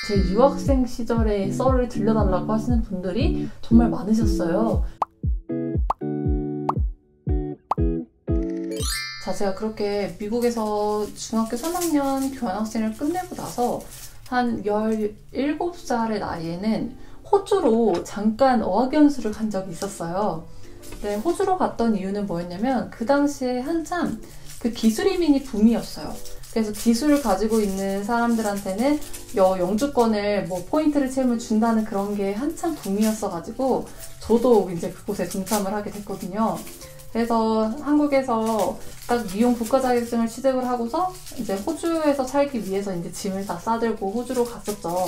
제 유학생 시절의 썰을 들려달라고 하시는 분들이 정말 많으셨어요. 자, 제가 그렇게 미국에서 중학교 3학년 교환학생을 끝내고 나서 한 17살의 나이에는 호주로 잠깐 어학연수를 간 적이 있었어요. 네, 호주로 갔던 이유는 뭐였냐면 그 당시에 한참 그 기술 이민이 붐이었어요. 그래서 기술을 가지고 있는 사람들한테는 영주권을 뭐 포인트를 채우면 준다는 그런 게 한참 붐이었어가지고 저도 이제 그곳에 동참을 하게 됐거든요. 그래서 한국에서 딱 미용 국가 자격증을 취득을 하고서 이제 호주에서 살기 위해서 이제 짐을 다 싸들고 호주로 갔었죠.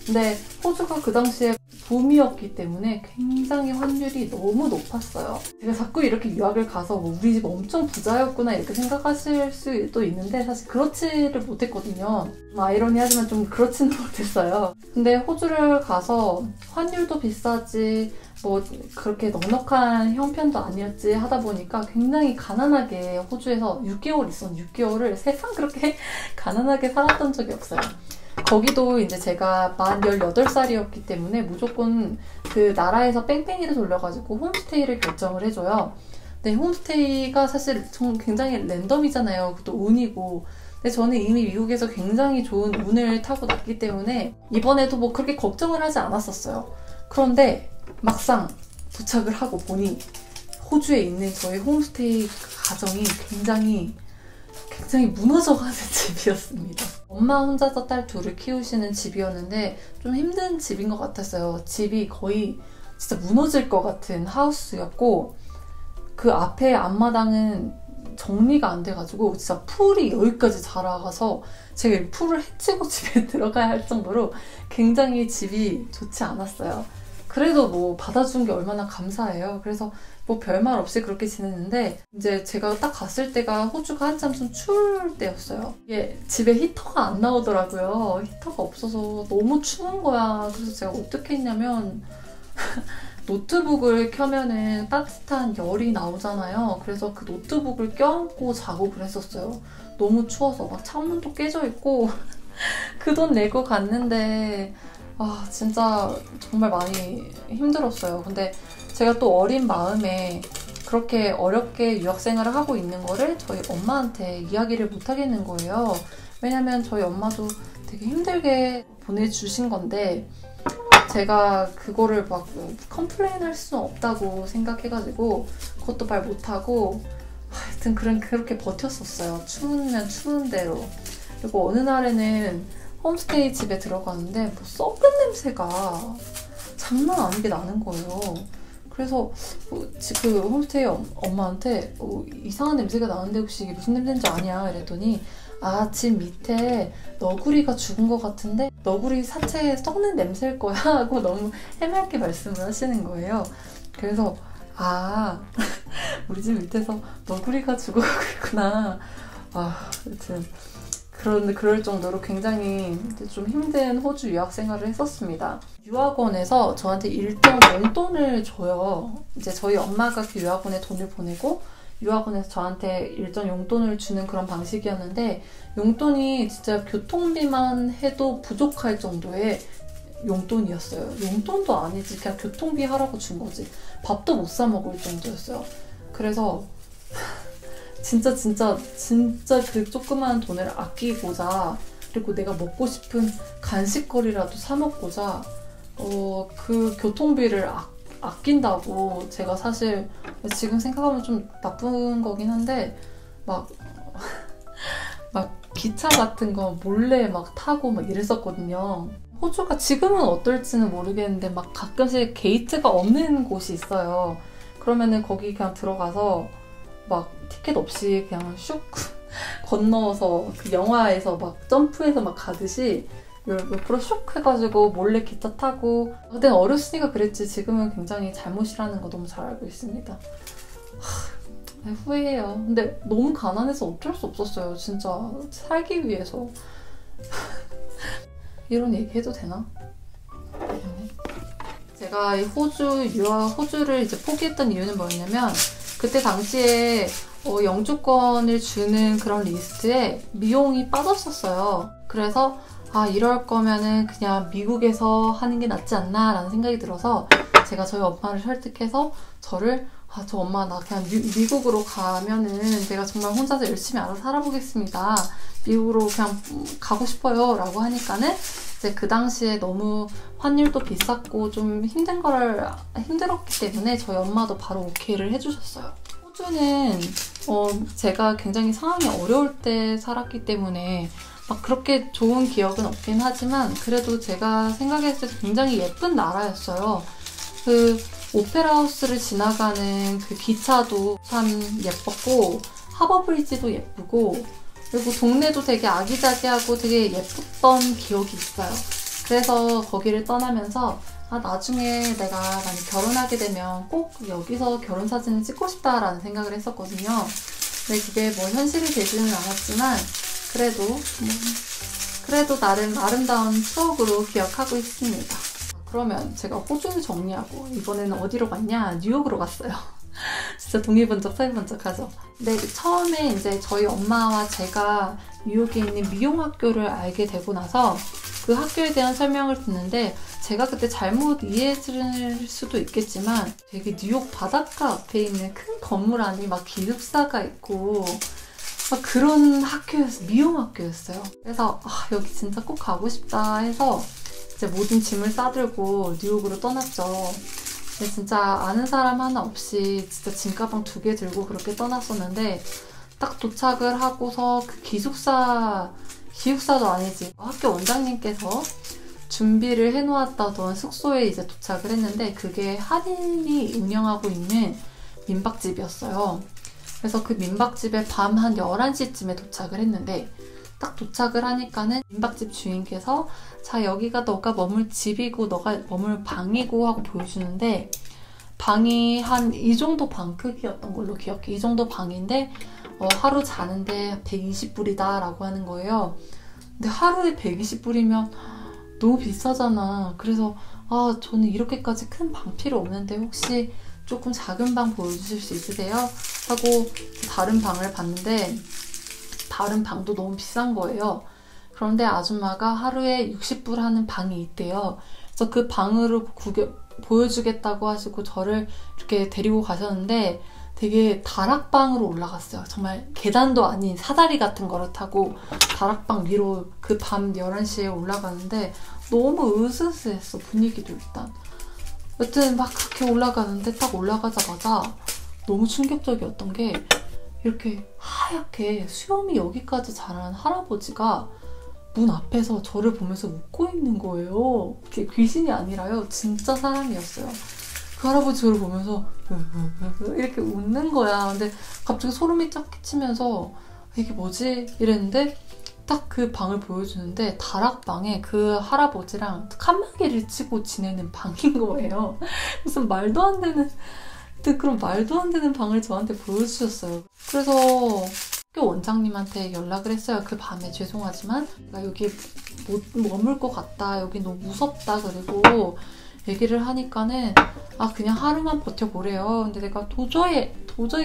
근데 호주가 그 당시에 붐이었기 때문에 굉장히 환율이 너무 높았어요. 제가 자꾸 이렇게 유학을 가서 뭐 우리 집 엄청 부자였구나 이렇게 생각하실 수도 있는데 사실 그렇지를 못했거든요. 좀 아이러니하지만 좀 그렇지는 못했어요. 근데 호주를 가서 환율도 비싸지 뭐 그렇게 넉넉한 형편도 아니었지 하다 보니까 굉장히 가난하게 호주에서 6개월 있었는데 6개월을 세상 그렇게 가난하게 살았던 적이 없어요. 거기도 이제 제가 만 18살이었기 때문에 무조건 그 나라에서 뺑뺑이를 돌려가지고 홈스테이를 결정을 해줘요. 근데 홈스테이가 사실 굉장히 랜덤이잖아요. 그것도 운이고. 근데 저는 이미 미국에서 굉장히 좋은 운을 타고 났기 때문에 이번에도 뭐 그렇게 걱정을 하지 않았었어요. 그런데 막상 도착을 하고 보니 호주에 있는 저희 홈스테이 가정이 굉장히 무너져가는 집이었습니다. 엄마 혼자서 딸 둘을 키우시는 집이었는데 좀 힘든 집인 것 같았어요. 집이 거의 진짜 무너질 것 같은 하우스였고 그 앞에 앞마당은 정리가 안 돼가지고 진짜 풀이 여기까지 자라가서 제가 풀을 헤치고 집에 들어가야 할 정도로 굉장히 집이 좋지 않았어요. 그래도 뭐 받아준 게 얼마나 감사해요. 그래서 뭐 별말 없이 그렇게 지냈는데 이제 제가 딱 갔을 때가 호주가 한참 좀 추울 때였어요. 이게 집에 히터가 안 나오더라고요. 히터가 없어서 너무 추운 거야. 그래서 제가 어떻게 했냐면 노트북을 켜면은 따뜻한 열이 나오잖아요. 그래서 그 노트북을 껴안고 자고 그랬었어요. 너무 추워서 막 창문도 깨져 있고 그 돈 내고 갔는데 아 진짜 정말 많이 힘들었어요. 근데 제가 또 어린 마음에 그렇게 어렵게 유학생활을 하고 있는 거를 저희 엄마한테 이야기를 못 하겠는 거예요. 왜냐면 저희 엄마도 되게 힘들게 보내주신 건데 제가 그거를 막 컴플레인 할 수는 없다고 생각해가지고 그것도 말 못하고 하여튼 그렇게 버텼었어요. 추우면 추운 대로. 그리고 어느 날에는 홈스테이 집에 들어갔는데 뭐 썩은 냄새가 장난 아니게 나는 거예요. 그래서 그 홈스테이 엄마한테 이상한 냄새가 나는데 혹시 이게 무슨 냄새인지 아냐 이랬더니 아, 집 밑에 너구리가 죽은 것 같은데 너구리 사체에 썩는 냄새일 거야 하고 너무 해맑게 말씀을 하시는 거예요. 그래서 아 우리 집 밑에서 너구리가 죽어가고 있구나. 아, 여튼 그럴 정도로 굉장히 좀 힘든 호주 유학 생활을 했었습니다. 유학원에서 저한테 일정 용돈을 줘요. 이제 저희 엄마가 그 유학원에 돈을 보내고 유학원에서 저한테 일정 용돈을 주는 그런 방식이었는데 용돈이 진짜 교통비만 해도 부족할 정도의 용돈이었어요. 용돈도 아니지 그냥 교통비 하라고 준 거지. 밥도 못 사 먹을 정도였어요. 그래서 진짜 그 조그마한 돈을 아끼고자 그리고 내가 먹고 싶은 간식거리라도 사 먹고자 그 교통비를 아낀다고 제가 사실 지금 생각하면 좀 나쁜 거긴 한데 막 기차 같은 거 몰래 막 타고 막 이랬었거든요. 호주가 지금은 어떨지는 모르겠는데 막 가끔씩 게이트가 없는 곳이 있어요. 그러면은 거기 그냥 들어가서 막 티켓 없이 그냥 슉 건너서 그 영화에서 막 점프해서 막 가듯이 옆으로 슉 해가지고 몰래 기차 타고 그땐 어렸으니까 그랬지 지금은 굉장히 잘못이라는 거 너무 잘 알고 있습니다. 후회해요. 근데 너무 가난해서 어쩔 수 없었어요. 진짜 살기 위해서. 이런 얘기 해도 되나? 제가 이 호주를 이제 포기했던 이유는 뭐였냐면 그때 당시에 영주권을 주는 그런 리스트에 미용이 빠졌었어요. 그래서 아, 이럴 거면은 그냥 미국에서 하는 게 낫지 않나 라는 생각이 들어서 제가 저희 엄마를 설득해서 저를 저 엄마 나 그냥 미국으로 가면은 내가 정말 혼자서 열심히 알아서 살아보겠습니다. 미국으로 그냥 가고 싶어요 라고 하니까는 이제 그 당시에 너무 환율도 비쌌고 좀 힘들었기 때문에 저희 엄마도 바로 오케이를 해주셨어요. 호주는 제가 굉장히 상황이 어려울 때 살았기 때문에 막 그렇게 좋은 기억은 없긴 하지만 그래도 제가 생각했을 때 굉장히 예쁜 나라였어요. 그 오페라 하우스를 지나가는 그 기차도 참 예뻤고 하버브리지도 예쁘고 그리고 동네도 되게 아기자기하고 되게 예뻤던 기억이 있어요. 그래서 거기를 떠나면서 나중에 내가 만약 결혼하게 되면 꼭 여기서 결혼사진을 찍고 싶다라는 생각을 했었거든요. 근데 그게 뭐 현실이 되지는 않았지만 그래도 나름 아름다운 추억으로 기억하고 있습니다. 그러면 제가 호주를 정리하고 이번에는 어디로 갔냐? 뉴욕으로 갔어요. 진짜 동의번쩍 서의번쩍하죠. 근데 처음에 이제 저희 엄마와 제가 뉴욕에 있는 미용학교를 알게 되고 나서 그 학교에 대한 설명을 듣는데 제가 그때 잘못 이해했을 수도 있겠지만 되게 뉴욕 바닷가 앞에 있는 큰 건물 안에 막 기숙사가 있고 막 그런 미용학교였어요. 그래서 여기 진짜 꼭 가고 싶다 해서 이제 모든 짐을 싸들고 뉴욕으로 떠났죠. 근데 진짜 아는 사람 하나 없이 진짜 짐가방 2개 들고 그렇게 떠났었는데 딱 도착을 하고서 그 기숙사도 아니지 학교 원장님께서 준비를 해놓았다던 숙소에 이제 도착을 했는데 그게 할인이 운영하고 있는 민박집이었어요. 그래서 그 민박집에 밤 한 11시쯤에 도착을 했는데 딱 도착을 하니까는 민박집 주인께서 자 여기가 너가 머물 집이고 너가 머물 방이고 하고 보여주는데 방이 한 이 정도 방 크기였던 걸로 기억해. 이 정도 방인데 하루 자는데 120불이다 라고 하는 거예요. 근데 하루에 120불이면 너무 비싸잖아. 그래서 저는 이렇게까지 큰 방 필요 없는데 혹시 조금 작은 방 보여주실 수 있으세요? 하고 다른 방을 봤는데 다른 방도 너무 비싼 거예요. 그런데 아줌마가 하루에 60불 하는 방이 있대요. 그래서 그 방으로 보여주겠다고 하시고 저를 이렇게 데리고 가셨는데 되게 다락방으로 올라갔어요. 정말 계단도 아닌 사다리 같은 거를 타고 다락방 위로 그 밤 11시에 올라가는데 너무 으스스했어. 분위기도 일단. 여튼 막 그렇게 올라가는데 딱 올라가자마자 너무 충격적이었던 게 이렇게 하얗게 수염이 여기까지 자란 할아버지가 문 앞에서 저를 보면서 웃고 있는 거예요. 그게 귀신이 아니라요. 진짜 사람이었어요. 그 할아버지 저를 보면서 이렇게 웃는 거야. 근데 갑자기 소름이 쫙 끼치면서 이게 뭐지? 이랬는데 딱 그 방을 보여주는데 다락방에 그 할아버지랑 칸막이를 치고 지내는 방인 거예요. 무슨 말도 안 되는 그런 말도 안 되는 방을 저한테 보여주셨어요. 그래서 학교 원장님한테 연락을 했어요. 그 밤에 죄송하지만 내가 여기 못 머물 것 같다. 여기 너무 무섭다. 그리고 얘기를 하니까는 그냥 하루만 버텨보래요. 근데 내가 도저히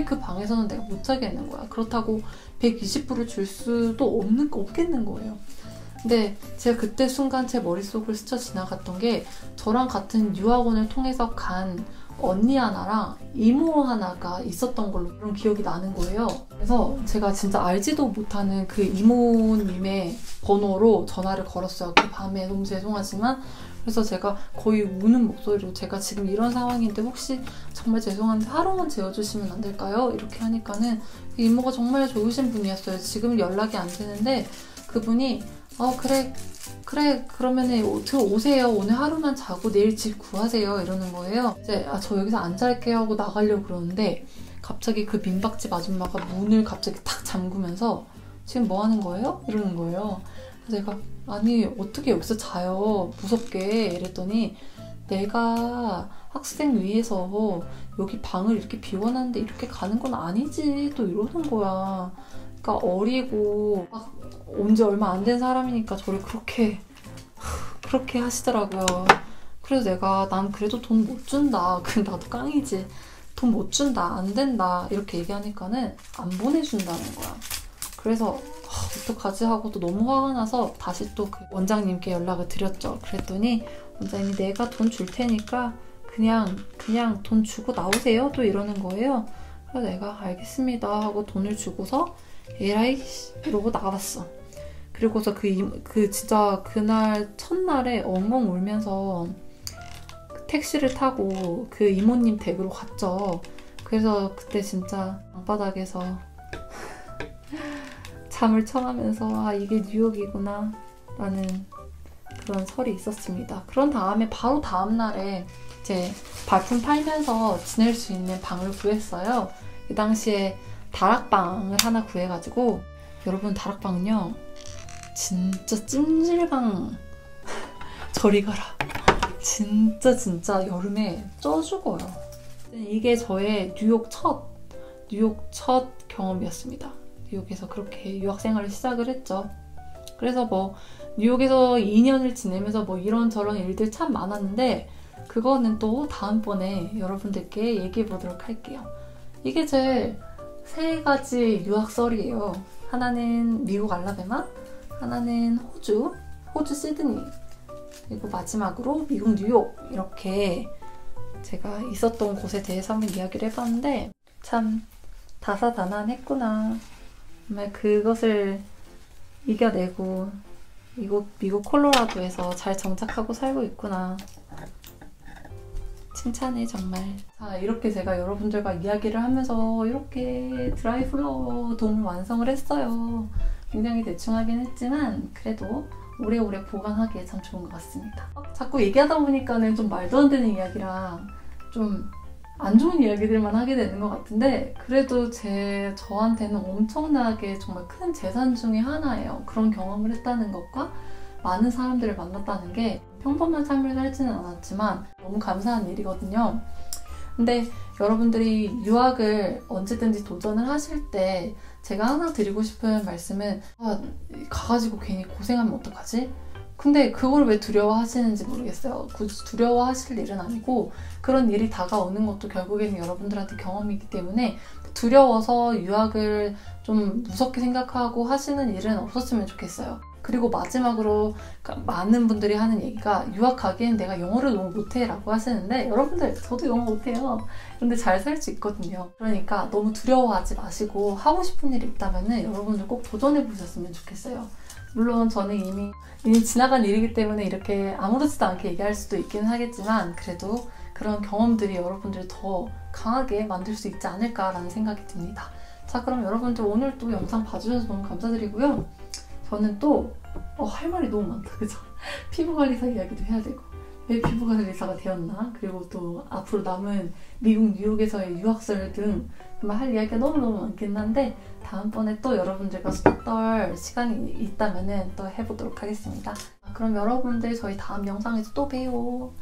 그 방에서는 내가 못 자겠는 거야. 그렇다고 120불을 줄 수도 없겠는 거예요. 근데 제가 그때 순간 제 머릿속을 스쳐 지나갔던 게 저랑 같은 유학원을 통해서 간 언니 하나랑 이모 하나가 있었던 걸로 그런 기억이 나는 거예요. 그래서 제가 진짜 알지도 못하는 그 이모님의 번호로 전화를 걸었어요. 그 밤에 너무 죄송하지만 그래서 제가 거의 우는 목소리로 제가 지금 이런 상황인데 혹시 정말 죄송한데 하루만 재워주시면 안 될까요? 이렇게 하니까는 그 이모가 정말 좋으신 분이었어요. 지금 연락이 안 되는데 그분이 그래 그러면은 오세요. 오늘 하루만 자고 내일 집 구하세요. 이러는 거예요. 이제 저 여기서 안 잘게요 하고 나가려고 그러는데 갑자기 그 민박집 아줌마가 문을 갑자기 탁 잠그면서 지금 뭐 하는 거예요? 이러는 거예요. 그래서 제가 아니 어떻게 여기서 자요? 무섭게 이랬더니 내가 학생 위해서 여기 방을 이렇게 비워놨는데 이렇게 가는 건 아니지 또 이러는 거야. 그러니까 어리고 막 온지 얼마 안 된 사람이니까 저를 그렇게 하시더라고요. 그래서 내가 난 그래도 돈 못 준다. 나도 깡이지. 돈 못 준다. 안 된다. 이렇게 얘기하니까는 안 보내준다는 거야. 그래서 어떡하지 하고 또 너무 화가 나서 다시 또 그 원장님께 연락을 드렸죠. 그랬더니 원장님이 내가 돈 줄 테니까 그냥 돈 주고 나오세요. 또 이러는 거예요. 그래서 내가 알겠습니다 하고 돈을 주고서 에라이 이러고 나갔어. 그리고서 진짜 그날 첫날에 엉엉 울면서 택시를 타고 그 이모님 댁으로 갔죠. 그래서 그때 진짜 방바닥에서 잠을 청하면서 아 이게 뉴욕이구나 라는 그런 설이 있었습니다. 그런 다음에 바로 다음날에 이제 발품 팔면서 지낼 수 있는 방을 구했어요. 그 당시에 다락방을 하나 구해가지고 여러분 다락방은요 진짜 찜질방 저리 가라. 진짜 여름에 쪄 죽어요. 이게 저의 뉴욕 첫 경험이었습니다. 뉴욕에서 그렇게 유학생활을 시작을 했죠. 그래서 뭐 뉴욕에서 2년을 지내면서 뭐 이런저런 일들 참 많았는데 그거는 또 다음번에 여러분들께 얘기해 보도록 할게요. 이게 제 3가지 유학설이에요. 하나는 미국 알라베마, 하나는 호주 시드니, 그리고 마지막으로 미국 뉴욕 이렇게 제가 있었던 곳에 대해서 한번 이야기를 해봤는데 참 다사다난했구나. 정말 그것을 이겨내고 미국 콜로라도에서 잘 정착하고 살고 있구나. 칭찬해 정말. 자, 이렇게 제가 여러분들과 이야기를 하면서 이렇게 드라이플라워 돔을 완성을 했어요. 굉장히 대충 하긴 했지만 그래도 오래오래 보관하기에 참 좋은 것 같습니다. 자꾸 얘기하다 보니까는 좀 말도 안 되는 이야기랑 좀 안 좋은 이야기들만 하게 되는 것 같은데 그래도 저한테는 엄청나게 정말 큰 재산 중에 하나예요. 그런 경험을 했다는 것과 많은 사람들을 만났다는 게 평범한 삶을 살지는 않았지만 너무 감사한 일이거든요. 근데 여러분들이 유학을 언제든지 도전을 하실 때 제가 항상 드리고 싶은 말씀은 가가지고 괜히 고생하면 어떡하지? 근데 그걸 왜 두려워하시는지 모르겠어요. 굳이 두려워하실 일은 아니고 그런 일이 다가오는 것도 결국에는 여러분들한테 경험이기 때문에 두려워서 유학을 좀 무섭게 생각하고 하시는 일은 없었으면 좋겠어요. 그리고 마지막으로 많은 분들이 하는 얘기가 유학 가기엔 내가 영어를 너무 못해 라고 하시는데 여러분들 저도 영어 못해요. 근데 잘 살 수 있거든요. 그러니까 너무 두려워하지 마시고 하고 싶은 일이 있다면 여러분들 꼭 도전해 보셨으면 좋겠어요. 물론 저는 이미 지나간 일이기 때문에 이렇게 아무렇지도 않게 얘기할 수도 있긴 하겠지만 그래도 그런 경험들이 여러분들을 더 강하게 만들 수 있지 않을까라는 생각이 듭니다. 자, 그럼 여러분들 오늘 또 영상 봐주셔서 너무 감사드리고요. 저는 또 할 말이 너무 많다, 그죠? 피부관리사 이야기도 해야 되고 왜 피부관리사가 되었나? 그리고 또 앞으로 남은 미국 뉴욕에서의 유학설 등 할 이야기가 너무너무 많긴 한데 다음번에 또 여러분들과 수다 떨 시간이 있다면 또 해보도록 하겠습니다. 그럼 여러분들 저희 다음 영상에서 또 봬요.